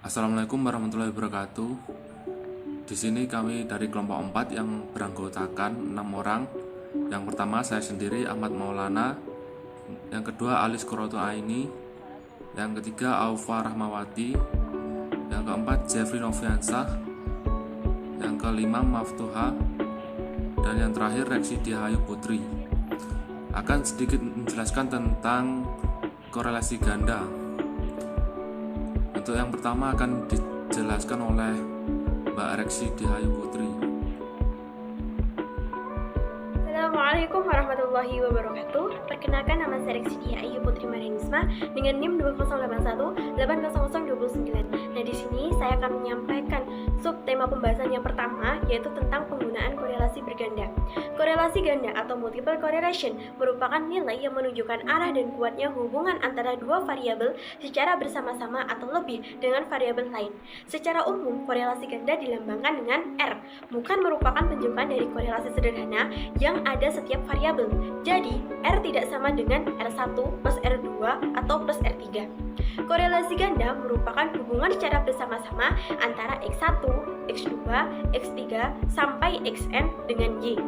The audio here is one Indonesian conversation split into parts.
Assalamualaikum warahmatullahi wabarakatuh. Di sini kami dari kelompok 4 yang beranggotakan 6 orang. Yang pertama saya sendiri Ahmad Maulana, yang kedua Alis Qurratu Aini, yang ketiga Aufa Rahmawati, yang keempat Jeffrey Noviansah, yang kelima Maftuha, dan yang terakhir Reksi Dihayu Putri. Akan sedikit menjelaskan tentang korelasi ganda. Untuk yang pertama akan dijelaskan oleh Mbak Reksi Dihayu Putri. Assalamualaikum warahmatullahi wabarakatuh. Perkenalkan, nama saya Reksi Dihayu Putri Marianisma dengan NIM 2081 80029. Nah, di sini saya akan menyampaikan subtema pembahasan yang pertama, yaitu tentang penggunaan korelasi berganda. Korelasi ganda atau multiple correlation merupakan nilai yang menunjukkan arah dan kuatnya hubungan antara dua variabel secara bersama-sama atau lebih dengan variabel lain. Secara umum, korelasi ganda dilambangkan dengan R, bukan merupakan penunjukan dari korelasi sederhana yang ada setiap variabel. Jadi, R tidak sama dengan R1 plus R2 atau plus R3. Korelasi ganda merupakan hubungan secara bersama-sama antara X1, X2, X3, sampai Xn dengan Y.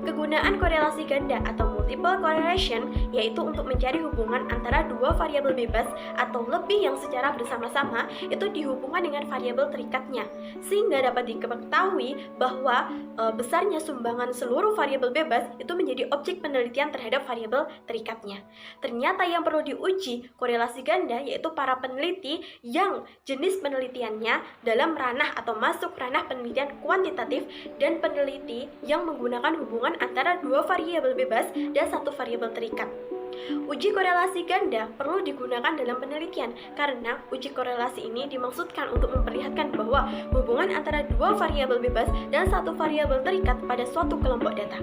Kegunaan korelasi ganda atau multiple correlation yaitu untuk mencari hubungan antara dua variabel bebas atau lebih yang secara bersama-sama itu dihubungkan dengan variabel terikatnya, sehingga dapat diketahui bahwa besarnya sumbangan seluruh variabel bebas itu menjadi objek penelitian terhadap variabel terikatnya. Ternyata yang perlu diuji korelasi ganda yaitu para peneliti yang jenis penelitiannya dalam ranah atau masuk ranah penelitian kuantitatif dan peneliti yang menggunakan hubungan antara dua variabel bebas dan satu variabel terikat. Uji korelasi ganda perlu digunakan dalam penelitian karena uji korelasi ini dimaksudkan untuk memperlihatkan bahwa hubungan antara dua variabel bebas dan satu variabel terikat pada suatu kelompok data.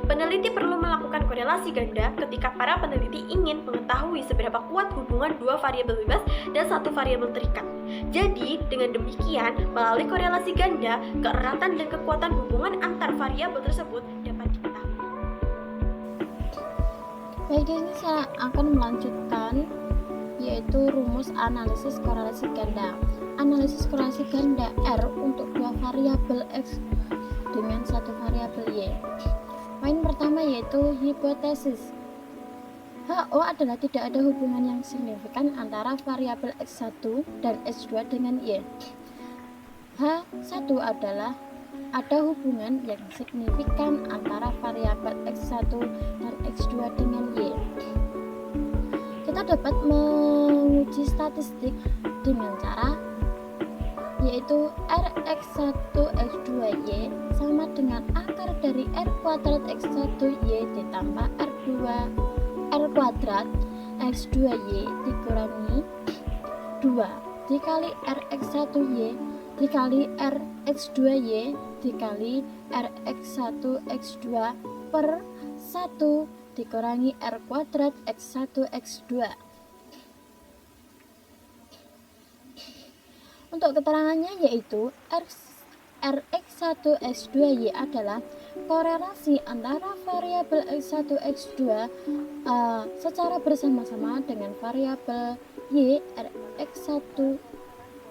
Peneliti perlu melakukan korelasi ganda ketika para peneliti ingin mengetahui seberapa kuat hubungan dua variabel bebas dan satu variabel terikat. Jadi, dengan demikian, melalui korelasi ganda, keeratan dan kekuatan hubungan antar variabel tersebut dapat diketahui. Baik, di sini saya akan melanjutkan yaitu rumus analisis korelasi ganda. Analisis korelasi ganda R untuk dua variabel X dengan satu variabel Y. Poin pertama yaitu hipotesis. HO adalah tidak ada hubungan yang signifikan antara variabel X1 dan X2 dengan Y. H1 adalah ada hubungan yang signifikan antara variabel X1 dan X2 dengan Y. Kita dapat menguji statistik dengan cara yaitu Rx1 X2Y sama dengan akar dari R kuadrat X1Y ditambah R kuadrat X2Y dikurangi 2 dikali Rx1Y dikali Rx2Y dikali Rx1x2 per 1 dikurangi R kuadrat X1x2. Untuk keterangannya yaitu Rx1x2y adalah korelasi antara variabel X1 X2 secara bersama-sama dengan variabel Y. Rx1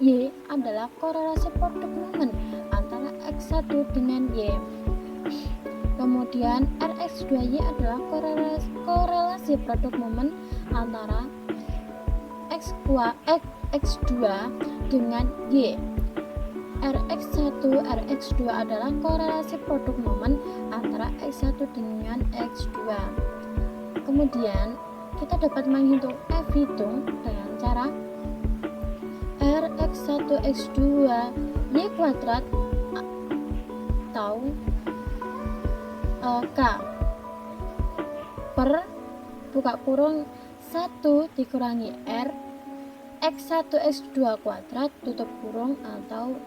Y adalah korelasi produk momen antara X1 dengan Y. Kemudian Rx2Y adalah korelasi produk momen antara X2 dengan Y. Rx1 Rx2 adalah korelasi produk momen antara X1 dengan X2. Kemudian kita dapat menghitung F hitung dengan cara Rx1 X2 Y kuadrat atau K per buka kurung 1 dikurangi R X1 X2 kuadrat tutup kurung atau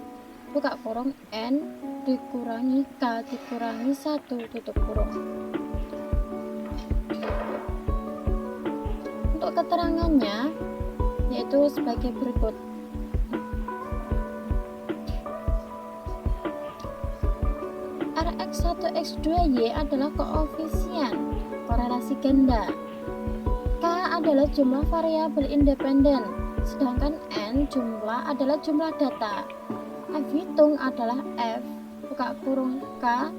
buka kurung N dikurangi K dikurangi 1 tutup kurung. Untuk keterangannya yaitu sebagai berikut. Rx1 X2Y adalah koefisien korelasi ganda. K adalah jumlah variabel independen sedangkan N jumlah adalah jumlah data. F hitung adalah F buka kurung K,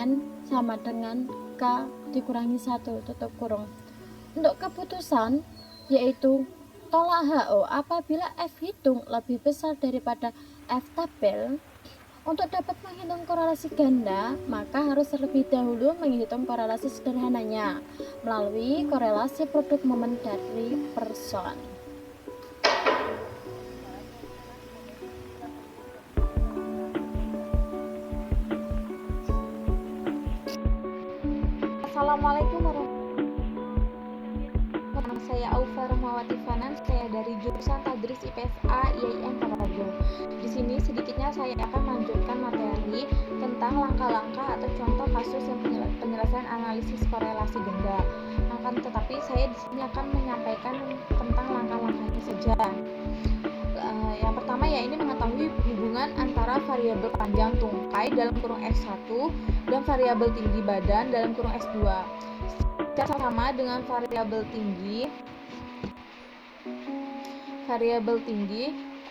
N sama dengan K dikurangi 1 tutup kurung. Untuk keputusan yaitu tolak HO apabila F hitung lebih besar daripada F tabel. Untuk dapat menghitung korelasi ganda, maka harus terlebih dahulu menghitung korelasi sederhananya melalui korelasi produk momen dari person. Assalamualaikum warahmatullahi wabarakatuh. Saya Aufa Rahmawati Fanan, saya dari jurusan Tadris IPSA IAIN Ponorogo. Di sini sedikitnya saya akan melanjutkan materi tentang langkah-langkah atau contoh kasus yang penyelesaian analisis korelasi ganda. Akan tetapi saya di sini akan menyampaikan tentang langkah-langkahnya saja. Yang pertama ya ini mengetahui hubungan antara variabel panjang tungkai dalam kurung X1 dan variabel tinggi badan dalam kurung X2. Secara sama dengan variabel tinggi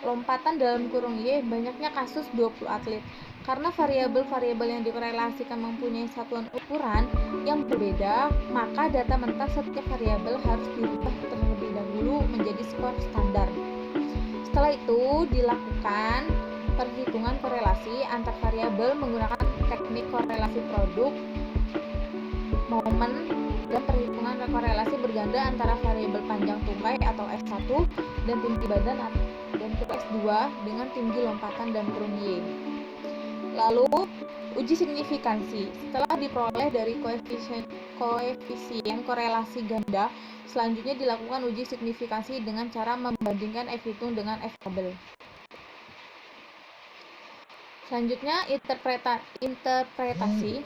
lompatan dalam kurung Y banyaknya kasus 20 atlet. Karena variabel-variabel yang dikorelasikan mempunyai satuan ukuran yang berbeda, maka data mentah setiap variabel harus dirubah terlebih dahulu menjadi skor standar. Setelah itu dilakukan perhitungan korelasi antar variabel menggunakan teknik korelasi produk momen dan perhitungan korelasi berganda antara variabel panjang tungkai atau X1 dan tinggi badan dan kurung X2 dengan tinggi lompatan dan kurung Y. Lalu uji signifikansi. Setelah diperoleh dari koefisien korelasi ganda, selanjutnya dilakukan uji signifikansi dengan cara membandingkan F hitung dengan F tabel. Selanjutnya interpretasi.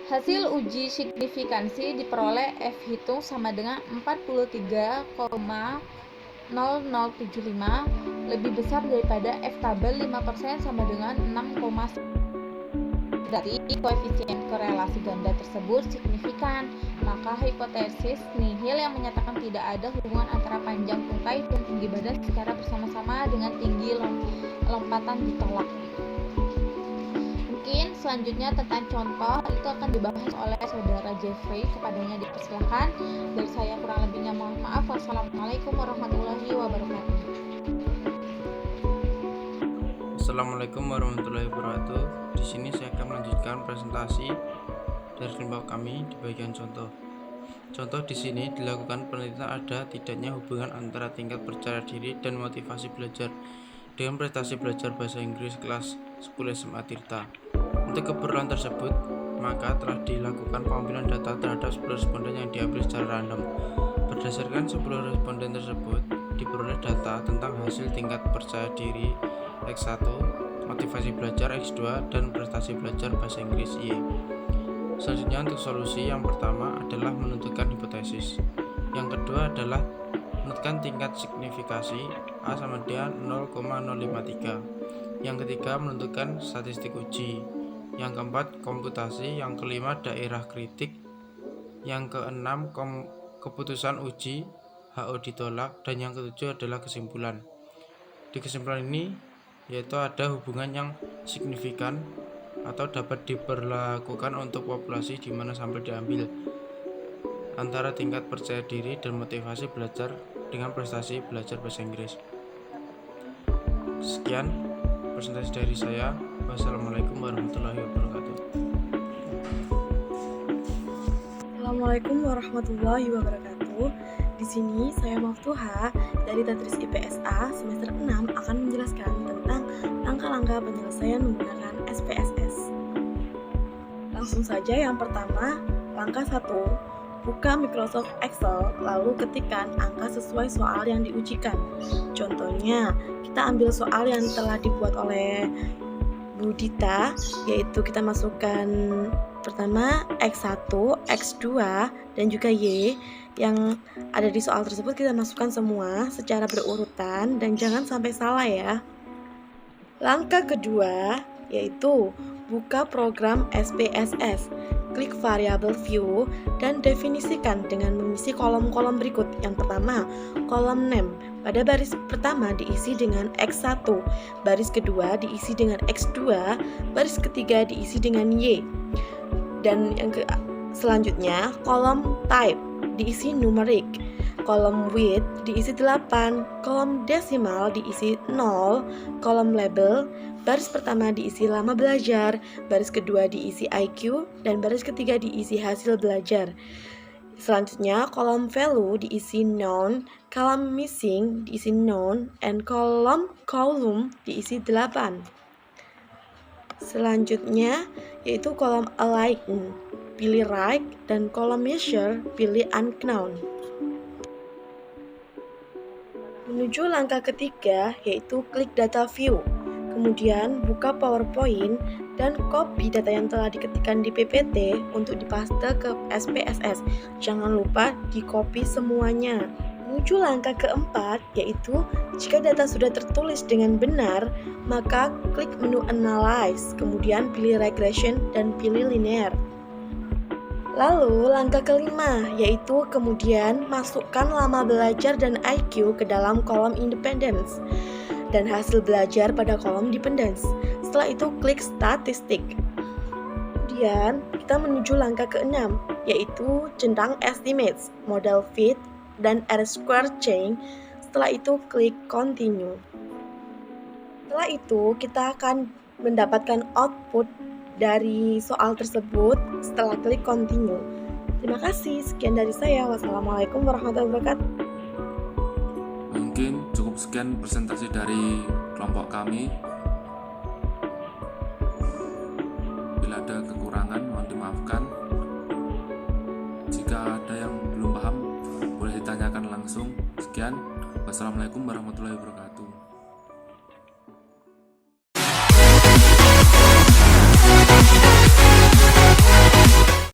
Hasil uji signifikansi diperoleh F hitung sama dengan 43,0075 lebih besar daripada F tabel 5% sama dengan 6,9. Berarti koefisien korelasi ganda tersebut signifikan. Maka hipotesis nihil yang menyatakan tidak ada hubungan antara panjang tungkai dan tinggi badan secara bersama-sama dengan tinggi lompatan ditolak. Mungkin selanjutnya tentang contoh itu akan dibahas oleh saudara Jeffrey, kepadanya dipersilahkan. Dari saya kurang lebihnya mohon maaf. Wassalamualaikum warahmatullahi wabarakatuh. Assalamualaikum warahmatullahi wabarakatuh. Di sini saya akan melanjutkan presentasi dari kelompok kami di bagian contoh. Contoh di sini dilakukan penelitian ada tidaknya hubungan antara tingkat percaya diri dan motivasi belajar dengan prestasi belajar bahasa Inggris kelas 10 SMA Tirta. Untuk keperluan tersebut, maka telah dilakukan pengambilan data terhadap 10 responden yang diambil secara random. Berdasarkan 10 responden tersebut, diperoleh data tentang hasil tingkat percaya diri X1, motivasi belajar X2, dan prestasi belajar bahasa Inggris Y. Selanjutnya untuk solusi yang pertama adalah menentukan hipotesis. Yang kedua adalah menentukan tingkat signifikasi A sama dengan 0,053. Yang ketiga menentukan statistik uji. Yang keempat komputasi. Yang kelima daerah kritik. Yang keenam keputusan uji HO ditolak. Dan yang ketujuh adalah kesimpulan. Di kesimpulan ini yaitu ada hubungan yang signifikan atau dapat diberlakukan untuk populasi di mana sampel diambil antara tingkat percaya diri dan motivasi belajar dengan prestasi belajar bahasa Inggris. Sekian presentasi dari saya. Wassalamualaikum warahmatullahi wabarakatuh. Assalamualaikum warahmatullahi wabarakatuh. Di sini saya Maftuha dari Tadris IPSA semester 6 akan menjelaskan tentang langkah-langkah penyelesaian menggunakan SPSS. Langsung saja yang pertama, langkah 1. Buka Microsoft Excel, lalu ketikkan angka sesuai soal yang diujikan. Contohnya, kita ambil soal yang telah dibuat oleh Bu Dita, yaitu kita masukkan pertama X1, X2, dan juga Y. Yang ada di soal tersebut kita masukkan semua secara berurutan dan jangan sampai salah ya. Langkah kedua yaitu buka program SPSS. klik variabel view dan definisikan dengan mengisi kolom-kolom berikut. Yang pertama, kolom name. Pada baris pertama diisi dengan X1, baris kedua diisi dengan X2, baris ketiga diisi dengan Y. Dan selanjutnya, kolom type diisi numerik, kolom width diisi 8, kolom desimal diisi 0, kolom label, baris pertama diisi lama belajar, baris kedua diisi IQ, dan baris ketiga diisi hasil belajar. Selanjutnya, kolom value diisi noun, kolom missing diisi noun, and kolom column diisi 8. Selanjutnya, yaitu kolom align, pilih right, dan kolom measure, pilih unknown. Menuju langkah ketiga, yaitu klik data view. Kemudian buka PowerPoint dan copy data yang telah diketikkan di PPT untuk dipaste ke SPSS. Jangan lupa di copy semuanya. Menuju langkah keempat, yaitu jika data sudah tertulis dengan benar, maka klik menu Analyze, kemudian pilih Regression dan pilih Linear. Lalu langkah kelima, yaitu kemudian masukkan lama belajar dan IQ ke dalam kolom Independence dan hasil belajar pada kolom Dependence. Setelah itu klik Statistik. Kemudian kita menuju langkah keenam, yaitu centang Estimates, Model Fit, dan R-Square Chain. Setelah itu klik Continue. Setelah itu kita akan mendapatkan output dari soal tersebut setelah klik Continue. Terima kasih, sekian dari saya. Wassalamualaikum warahmatullahi wabarakatuh. Mungkin cukup sekian presentasi dari kelompok kami. Bila ada kekurangan, mohon dimaafkan. Jika ada yang belum paham, boleh ditanyakan langsung. Sekian, wassalamualaikum warahmatullahi wabarakatuh.